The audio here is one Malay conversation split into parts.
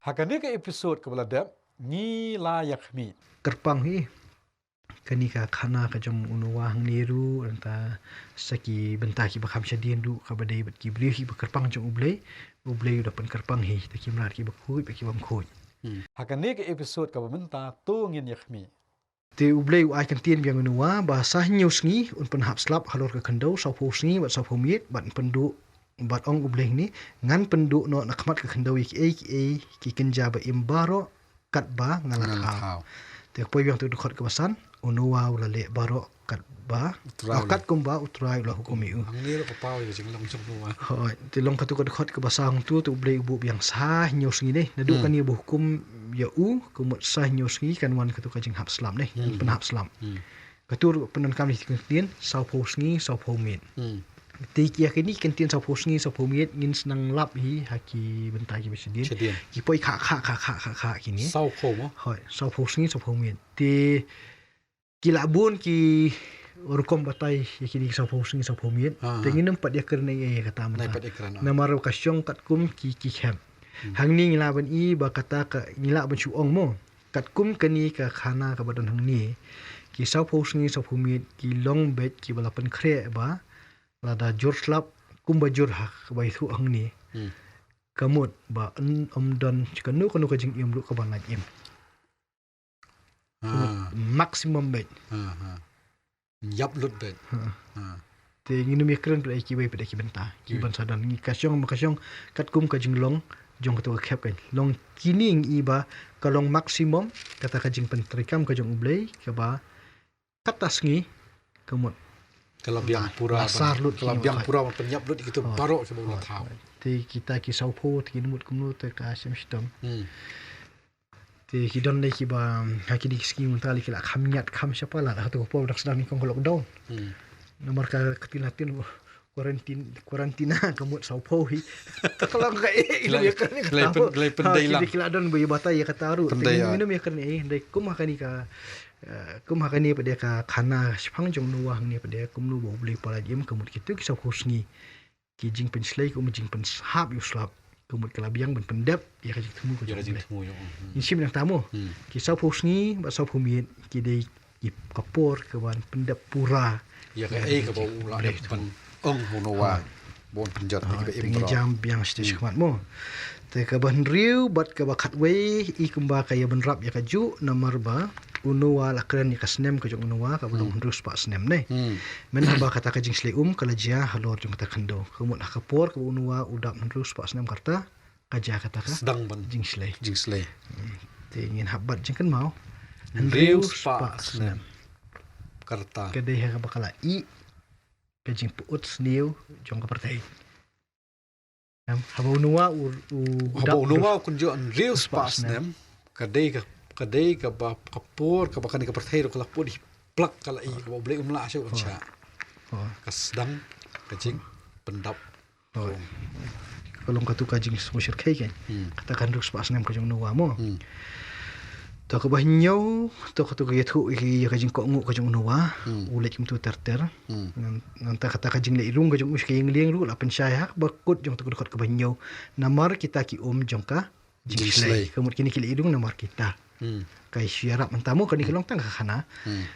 Hakani ke episode ke beladap ni layak mi. Kerpang hi kani ka khana ka jom unuwa hang niru anta saki benta ki bakam shadien du ka badai bat ki bri hi kerpang jom ublei udah pen kerpang hi ta ki mrat ki bakhui ki bam khoi. Hakani ke episode ke benta tu ngin yakmi. Te ublei u ai kan tien biang unuwa bahasa nyus ngi un pen hap slap halor ka khandau sau pho sngi bat sau pho miet bat pendu bat ong ublei ni ngan pendu no nakmat ka khandau ki kenja ba imbaro kat ba ngalat hau. Te poi biang tu khot ke basan unuwa ula le baro kat ba kat kumba utrai ula hukumi u Ang ni ko pau ye jing long jong nuwa. hoi te long katu khot ke basang tu ublei bu biang sah nyus ngi ne nadu kan ye bu hukum ya u kumut sah nyus ngi kan wan katu ka jing hap slam ne pen hap slam katu penan kam ni tien sau pho sngi sau pho min ti kia kini kan tien sau pho sngi sau pho mit ngin senang lap hi haki bentai ki besidin ki poi kha kini Sau pho mo. hoi sau pho sngi sau pho mit ti ki labun ki rukom batai kini sau pho sngi sau pho mit te ngin empat dia kerne ye kata mata na maro ka syong kat kum ki hem hang ni ngila ban i ba kata ka ngila ban chu ong mo kat kum kani ka khana ka badan hang ni ki sau pho sngi sau pho mit ki long bet ki balapan kre ba lada jur slap kum ba jur hak ba itu hang ni kamut ba dan kanu ka jing im lu ka bangat im maximum bet Yap lut bet. te nginu mi kren pada ki bai pada ki benta ki ban sadan ngi kasyong kat kum ka jing long jong ka tu khap kan long kining i ba ka long maximum kata ka jing pentrikam ka jong ublei ka ba katas ngi kamut Kalau biang pura kalau biang pura penyap lut itu baro ke bola thau. Te kita ki sau pho ti numut kumnu te ka sem sistem te ki don le ki ba ha ki dik ski muntali ki la kham nyat kham siapa la ha tu po dak sedang ni kong lockdown nomor ka ketilatin kuarantina kamut sau pho hi kalau ka ilo ya kan Glai pendai lah. ki la don bi batai ya kataru te minum ya kan dai kum ha ni ka kum ha ni pada ka khana sipang jong nuwa ni pada kum nu bo beli pala jem kamut kitu ki sau pho sngi ki jing pen slai kum jing pen hap yu slap kumut kalabiang ben pendap ya ka jing temu ko jing temu yo. insim yang tamu ki sau pho sngi ba sau pho miet ki dei ki kapor ke wan pendap pura Ya ka ke bo ula pen ong hunowa. Bon penjat ke pengi jam biang stage khamat mo te ka ban riu bat ka bakat we i kumba ka ya ben rap ya ka ju nomor ba unuwa la kren ka snem ka jong unuwa ka belum terus pak snem ne men ba kata ka jing slei kala jia halor jong kata khando kumut ka por ka unuwa udap terus pak snem karta ka ja kata ka sedang ban jing slei te ngin habat jing kan mau riu pak snem karta ka dei ha bakala i ka jing puut sniu jong ka pertai haba unuwa kun jo riu pak snem kadai ka ba kapur ka bakani ka perthai ro kala podi plak kala i ka boleh umla syo ka cha ka sedang kajing pendap kalau katu kajing musyir kai kan katakan rus pas nem kajing nuwa mo to ka bahnyau to katu ka yathu ya kajing ko ngu kajing nuwa ulet kim tu terter nanta kata kajing le irung kajing us kayeng lieng ru la pensyai hak bakut jong tu ka bahnyau namar kita ki jongka jing slay kemut kini kili irung namar kita kai syiarap mentamu kani kelong tang khana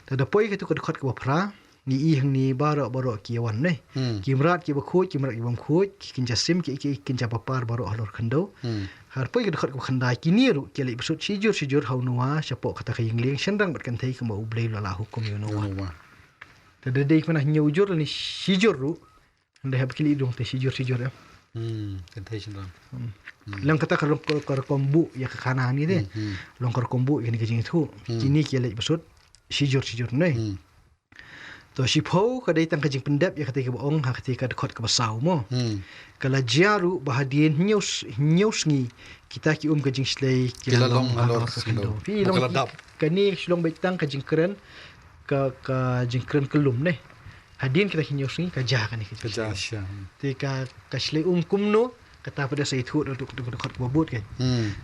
tada poi ke tu ka dekat ke bapra ni i hang ni baro kiawan ne kimrat ki bakhuj kimrat ki bam khuj kinja sim ki kinja papar baro halor khando har poi ke dekat ke khanda kini ru keli besut sijur haunwa syapo kata ka yingling sendang bat kan thai ke mau blei la hukum yunowa tada dei mana nyujur ni sijur ru ndai hab kili dong te sijur ya kan thai sendang lang kata kalau kombu ya ke kanan ni deh long kombu ini kejing itu kini kia lek besut sijur ne to sipo kadai tang kejing pendap ya ketika bohong ha ketika dekot ke basau mo kala jaru bahadien nyus ni kita ki kejing slay kila long halor kendo long kani long betang kejing keren ka jingkren kelum ne hadin kita nyus ni ka ja kan ni ka ja tika ka slay kumno kata pada saya itu untuk dekat bobot kan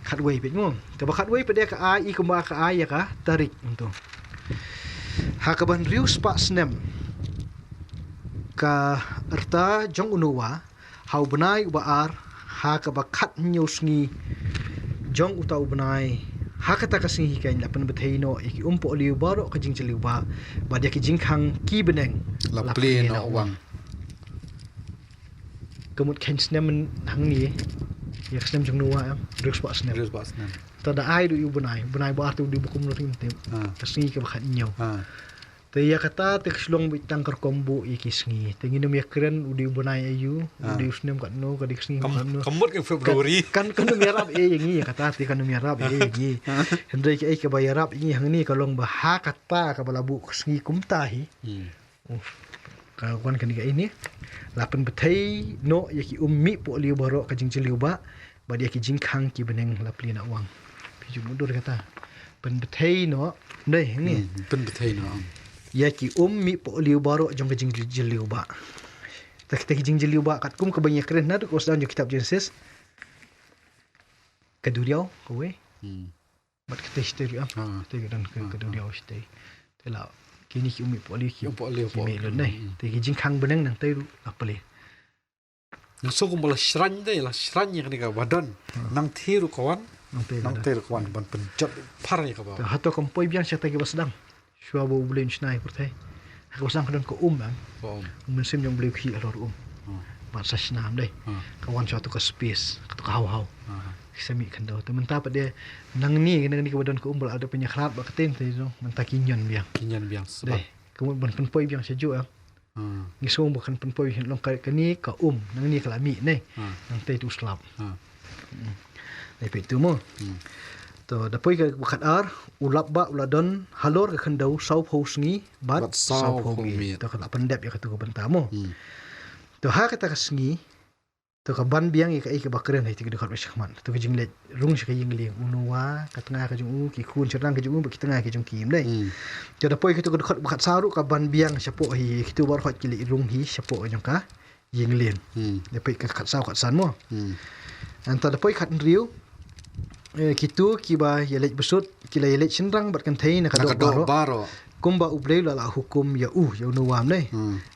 khat wei pet ngom ka ba khat wei pada ka ai ka ma ka ai ya ka tarik untuk ha ka ban riu spa snem ka erta jong unuwa hau benai ba ar ha ka ba khat nyus ni jong utau benai hakata kasing hikan lapan bethaino iki umpo liu baro kajing jeliu ba dia ki jingkhang ki beneng Lapli na uang. kemut ken snem hang ni ya snem jong nuwa drug spot snem Real pas nem. tada ai du benai ba tu di bukum rim tem kasing ke bakhat nyaw Ah. te ya kata te kslong bitang kar kombo iki sngi te nginum ya keren udi benai ayu udi snem kat no kadik sngi kat no Kamut ke Februari. kan yarap yang ni kata ti kan yarap yang ni hendai ke bayarap ini hang ni kalong bah kata ka balabu sngi kumtahi kawan kan ini lapan betai no yaki ummi po liu baro ka jingjil liu ba dia ki jingkhang ki beneng lapli na uang piju mundur kata pen betai no dai ni Pen betai na. yaki ummi po liu baro jong ka jingjil liu ba tak jingjil liu ba kat kum ka banyak keren na ko sedang kitab Genesis kaduriau kowe bat kita history kita dan kaduriau stay tela kini ki ummi po liu ki Po liu po. melon dai te ki jingkhang beneng nang tai apale Yang so kumbala shrine dai la shrine yang ni ka wadan. Nang thiru kawan. nang tai Nang thiru kawan ban penjat par ni ka ba. hato kompoi biang siya tayo basdang siya bo bulin sinay portay ako sang kadon ko bang Oh. mensim yung beliau ki alor bat sa sinam dai kawan siya to ka space to ka haw sami kan daw temen tapat dia nang ni ka badon ko bal ada penyakrat ba katen tay no mentakinyon biang Kinyan biang sebab. dai kamu ban penpoi biang siya jo ni so bukan penpoi long kani ka nang ni kalami nei nang tay tu slap dai pe tu mo to dapoi ka bakat ar ulap ba uladon halor ka khandau sau phos ngi bat sau phogi to ka pandep ya ka tu banta mo to ha ka ta kasngi to ka ban biang ka ka bakren hai ti ka dekat syakman to ka jinglet rung shi ka jingling unuwa ka tengah ka jung ki kun cerang ka jung ba ki tengah ka jung kim dai to dapoi ka tu ka dekat bakat saru ka ban biang syapo hi ki tu bar hot kili rung hi syapo jong ka jinglen dapoi ka kat sau kat san mo anta dapoi kat riu kitu kiba yelet besut kila yelet senrang bat kan thai na kadok baro. kumba ublei la hukum ya nuwam ne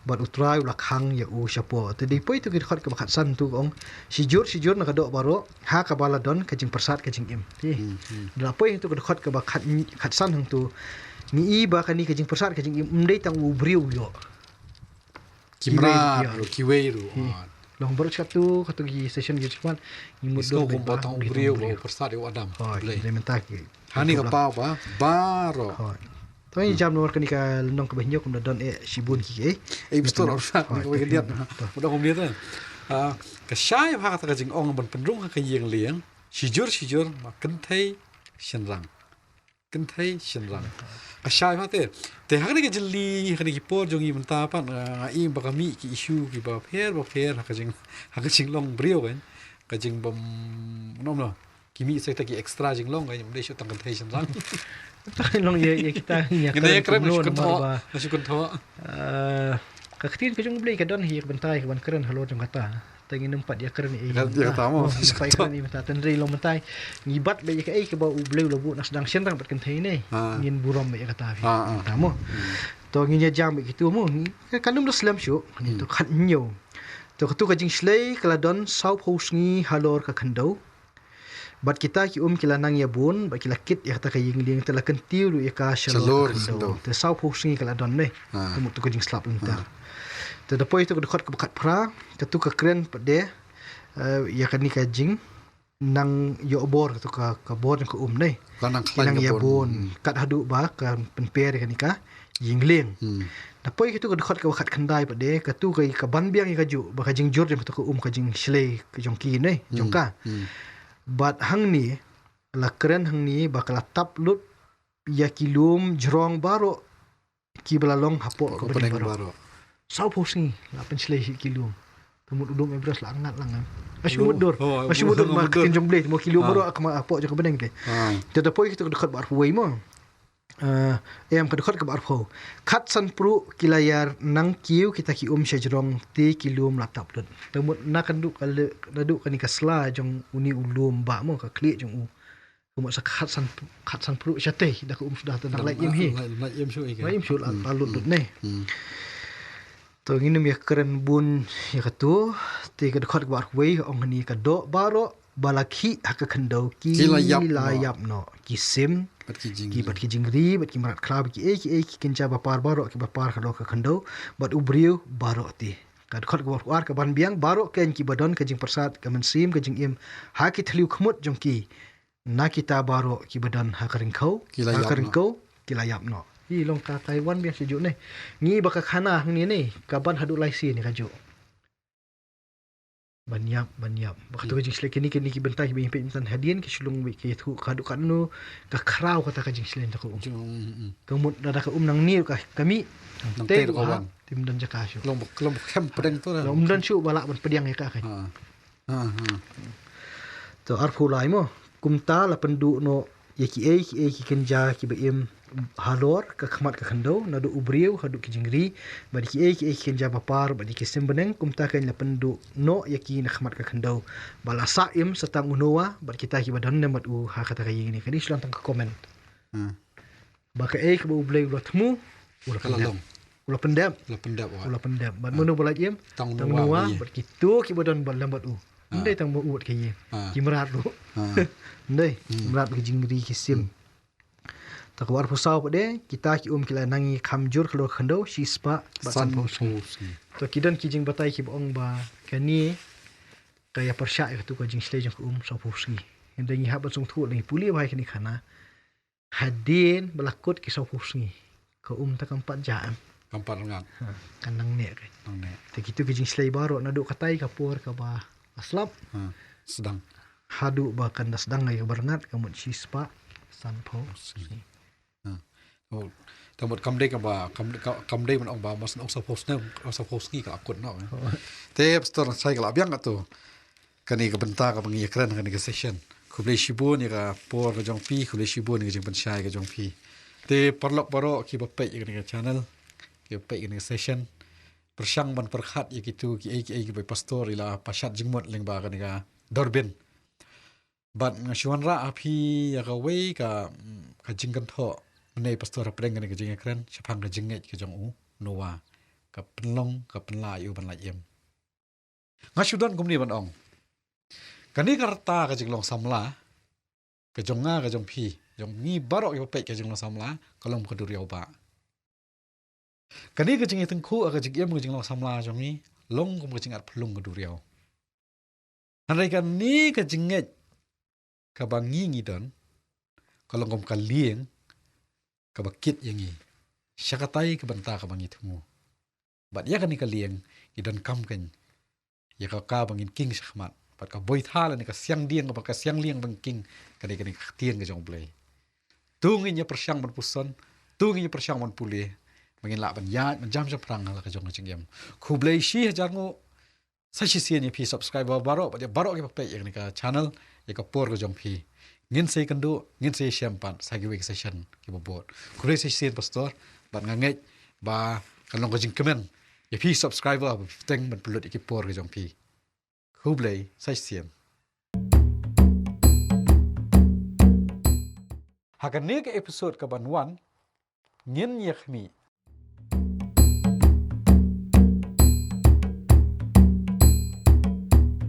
bat utrai la khang ya syapo te di poi tu ki khat ka bakhat san tu ong sijur na kadok baro ha ka baladon ka jing persat ka jing im la poi tu ka khat ka bakhat khat san hang tu ni ba ka ni ka jing persat ka jing im ndai tang ubriu yo Kimra kiweiru. long baru satu katu gi session gi cuman imut Isko kumpotong brio ba persat yo adam. le mentak Hani ka pa ba baro. Tapi jam nomor kini ka lendong ke banyo kum don sibun ki Bestor orsa ni ko dia. Udah kom dia tan. Ka syai ha ka jing ong ban pendrung ka yeng liang. Sijur ma kentai shenrang. Kentai shenrang. Ka syai ha te. Te ha ni ka jeli ha ni ki por jong i menta pa i ba ka mi ki issue ki ba pher ha ka jing long brio kan. Ka jing bam no. Kimi sa ta ki extra jing long kan de shu tang kentai shenrang. long ya kita ya Kita ya krem nasi kun tho. Ka khatin ka jong blai ka don hi bentai ka ban keren halo jong kata. Tangi nempat ya keren Ya kata mo. Pai keren ni mata tenri long bentai. Ngibat be ka ka ba ublai labu nak sedang senrang bat kan thai ne. Ngin burom be kata. Ta mo. To nginya jam be gitu mo. Ka kanum do slam shu ni to khat nyo. To ka tu ka jing slei kala don sau phos ngi halor ka khandau. Bat kita ki kila nang ya bun ba kila kit ya ta ka yingling tela kan tiu ya ka shalor te sau phosing kala don ne tu tu ka jing slap unta te depois tu ka dekat ka bakat pra ka tu ka kren pade ya kan ni ka jing nang yo bor tu ka bor ka ne nang ya bun kat hadu ba ka penper ka ni ka yingling depois tu ka dekat ka bakat khandai pade ka tu ka ban biang ka ju ba ka jing jor tu ka ka jing slei ka jong ki ne jong ka bat hang ni la keren hang ni bakal tap lut ya kilum jrong baro ki belalong hapo ko baro sau posing la pen slei kilum tumut udum ebras la angat lang masih mudur mak kenjong blade mo kilum baro akma hapo jo beneng ke te poi kita dekat bar huai mo em ka dekat ka bar pho khat san pru kilayar nang kiu kita ki syajrong ti kilum la tap lut tumut nakan duk kala kan ka sla jong uni ulum ba mo ka kli jong tumut sak khat san pru syate dak sudah tenang lai im hi lai im shu lai im shu la lut ne to nginum ya keren bun ya katu ti ka dekat ka bar huai ong ni ka do baro balaki haka khandau ki layap no ki sim bat ki jing ki bat ki jingri bat ki marat klab ki ki kinja bapar baro ki bapar khalo ka khandau bat ubriu baro ti kad khot ko war ka ban biang baro ken ki badon ka jing persat ka mensim ka jing im ha ki thliu khmut jong ki na kita baro ki badan ha karingkau ki layap no hi long ka Taiwan biang sejuk ne ngi baka khana ni ne kaban hadu laisi ni kaju Banyap waktu kajing selek ni ki bentai bi pe intan hadian ki sulung bi ki thu kadu kanu ka krau kata kajing selen ta ko kemut dada ka nang ni ka kami te ko wan tim dan jaka syu long kem pedeng tu lah dan syu balak ban pediang ka kai to arfu lai mo kumta la pendu no ki kenja ki beim halor ka khmat ka khando na do ubriu hadu ki jingri badi ki kenja bapar badi ki simbeneng kumta kan la pendu no ki na khmat ka khando bala saim setang unowa bad kita ki badan nemat u ha kata kayi ni kadi sulang tang komen baka ki bu ublei lotmu ula pendam bad menu bala iem tang nuwa bad kitu ki badan bal lambat u ndai tang bu ut kayi ki merat lu ndai merat ki jingri ki sim takwar pusau pade kita ki kila nangi khamjur khlo khando shispa san phosi to kidan ki jing batai ki bong ba kani kaya persya tu ko jing slej ko so phosi ende ngi habat sung thu ni puli bai kini khana hadin belakut ki so phosi ko ta kampat jaan kampat ngat kanang ne ke te kitu ki jing slej baro na do katai kapur ka ba aslap sedang hadu ba kan sedang ngai berngat kamut shispa san phosi tamot kamde ka ba kamde man ong ba mas ong sa post ni ka akut no te store sai ka abyang atu kani ka benta ka bangi ekran kani ka session khuble shibu ni ka por ka jong pi khuble shibu ni ka jing panchai ka jong pi te parlok baro ki ba pe kani ka channel ki pe kani ka session persyang ban perkhat yikitu ki ba pastor ila pashat jingmot leng ba kani ka dorbin bat ngashwan ra api ya ka we ka jingkan tho nei pastor apreng ni ka jing ekran chapang ka jinget ka jong u nowa ka penlong ka penla yu ban la yem ngashudan kumni ban ong kani karta ka jing long samla ka jonga ka jong phi jong ni barok yo pe ka jing long samla kalom ka duriau ba kani ka jing tengku ka jing yem ka jing long samla jong ni long kum ka jing at phlung ka duriau anai kan ni ka jinget ka bangi ngi don kalong kum ka lieng ka bakit yangi syakatai ka banta ka bangi thumu bat ya kan ka lieng idan kam kan ya ka bangin king shakmat pat ka boy thala ni ka siang dieng ka siang lieng bang king kani ka tieng ka jong play tungin ya persyang ban puson tungin ya persyang ban puli bangin la ban ya jam jam prang la ka jong jingem khublei shi hajango sashi sian ya pi subscriber baro ya baro ka pe yang ni ka channel ya ka por ka jong pi ngin sei kandu ngin sei syampan sagi week session ki bobot kure sei sen pastor ban nganget ba kalong ko jing comment ya pi subscriber ba teng ban pulut ki por ki jong pi hublei sai sien hakan ne ka episode ka ban wan ngin yakhmi